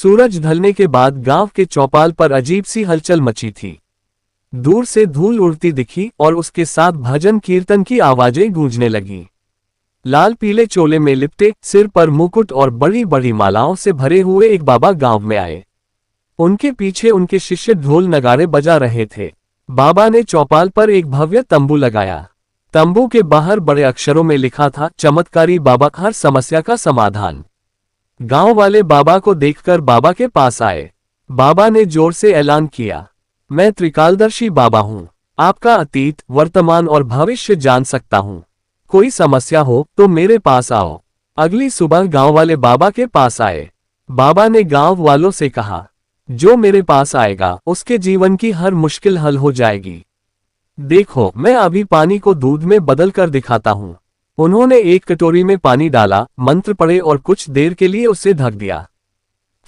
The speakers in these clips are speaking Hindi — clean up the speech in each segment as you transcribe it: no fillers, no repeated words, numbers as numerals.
सूरज ढलने के बाद गांव के चौपाल पर अजीब सी हलचल मची थी। दूर से धूल उड़ती दिखी और उसके साथ भजन कीर्तन की आवाजें गूंजने लगीं। लाल पीले चोले में लिपटे, सिर पर मुकुट और बड़ी बड़ी मालाओं से भरे हुए एक बाबा गांव में आए। उनके पीछे उनके शिष्य ढोल नगाड़े बजा रहे थे। बाबा ने चौपाल पर एक भव्य तंबू लगाया। तंबू के बाहर बड़े अक्षरों में लिखा था, चमत्कारी बाबा, हर समस्या का समाधान। गांव वाले बाबा को देखकर बाबा के पास आए। बाबा ने जोर से ऐलान किया, मैं त्रिकालदर्शी बाबा हूं। आपका अतीत, वर्तमान और भविष्य जान सकता हूं। कोई समस्या हो तो मेरे पास आओ। अगली सुबह गांव वाले बाबा के पास आए। बाबा ने गांव वालों से कहा, जो मेरे पास आएगा उसके जीवन की हर मुश्किल हल हो जाएगी। देखो, मैं अभी पानी को दूध में बदल कर दिखाता हूं। उन्होंने एक कटोरी में पानी डाला, मंत्र पढ़े और कुछ देर के लिए उसे ढक दिया।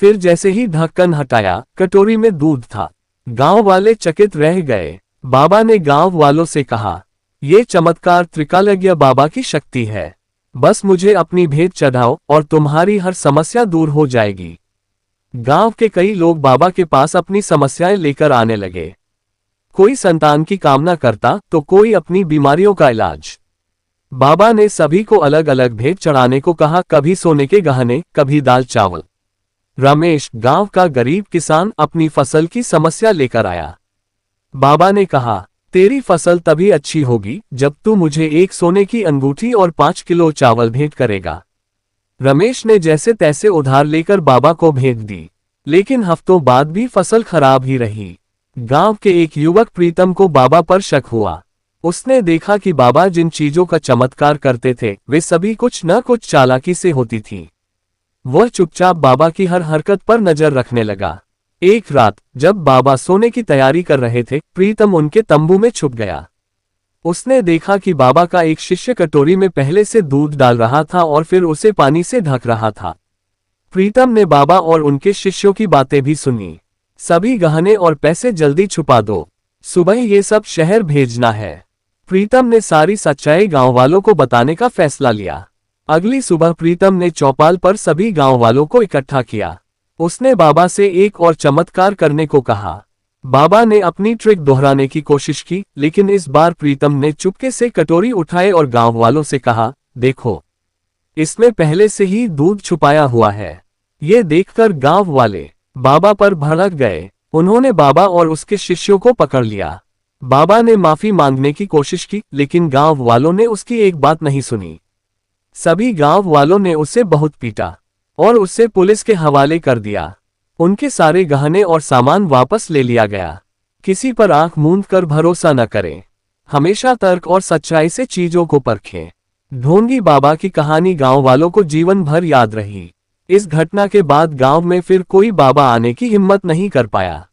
फिर जैसे ही ढक्कन हटाया, कटोरी में दूध था। गांव वाले चकित रह गए। बाबा ने गांव वालों से कहा, ये चमत्कार त्रिकालज्ञ बाबा की शक्ति है। बस मुझे अपनी भेंट चढ़ाओ और तुम्हारी हर समस्या दूर हो जाएगी। गांव के कई लोग बाबा के पास अपनी समस्याएं लेकर आने लगे। कोई संतान की कामना करता तो कोई अपनी बीमारियों का इलाज। बाबा ने सभी को अलग अलग भेंट चढ़ाने को कहा, कभी सोने के गहने, कभी दाल चावल। रमेश, गांव का गरीब किसान, अपनी फसल की समस्या लेकर आया। बाबा ने कहा, तेरी फसल तभी अच्छी होगी जब तू मुझे एक सोने की अंगूठी और 5 किलो चावल भेंट करेगा। रमेश ने जैसे तैसे उधार लेकर बाबा को भेंट दी, लेकिन हफ्तों बाद भी फसल खराब ही रही। गांव के एक युवक प्रीतम को बाबा पर शक हुआ। उसने देखा कि बाबा जिन चीजों का चमत्कार करते थे वे सभी कुछ न कुछ चालाकी से होती थी। वह चुपचाप बाबा की हर हरकत पर नजर रखने लगा। एक रात जब बाबा सोने की तैयारी कर रहे थे, प्रीतम उनके तंबू में छुप गया। उसने देखा कि बाबा का एक शिष्य कटोरी में पहले से दूध डाल रहा था और फिर उसे पानी से ढक रहा था। प्रीतम ने बाबा और उनके शिष्यों की बातें भी सुनी। सभी गहने और पैसे जल्दी छुपा दो, सुबह ये सब शहर भेजना है। प्रीतम ने सारी सच्चाई गांव वालों को बताने का फैसला लिया। अगली सुबह प्रीतम ने चौपाल पर सभी गांव वालों को इकट्ठा किया। उसने बाबा से एक और चमत्कार करने को कहा। बाबा ने अपनी ट्रिक दोहराने की कोशिश की, लेकिन इस बार प्रीतम ने चुपके से कटोरी उठाए और गांव वालों से कहा, देखो, इसमें पहले से ही दूध छुपाया हुआ है। ये देखकर गांव वाले बाबा पर भड़क गए। उन्होंने बाबा और उसके शिष्यों को पकड़ लिया। बाबा ने माफी मांगने की कोशिश की, लेकिन गांव वालों ने उसकी एक बात नहीं सुनी। सभी गांव वालों ने उसे बहुत पीटा और उसे पुलिस के हवाले कर दिया। उनके सारे गहने और सामान वापस ले लिया गया। किसी पर आंख मूंद कर भरोसा न करें। हमेशा तर्क और सच्चाई से चीजों को परखें। ढोंगी बाबा की कहानी गांव वालों को जीवन भर याद रही। इस घटना के बाद गांव में फिर कोई बाबा आने की हिम्मत नहीं कर पाया।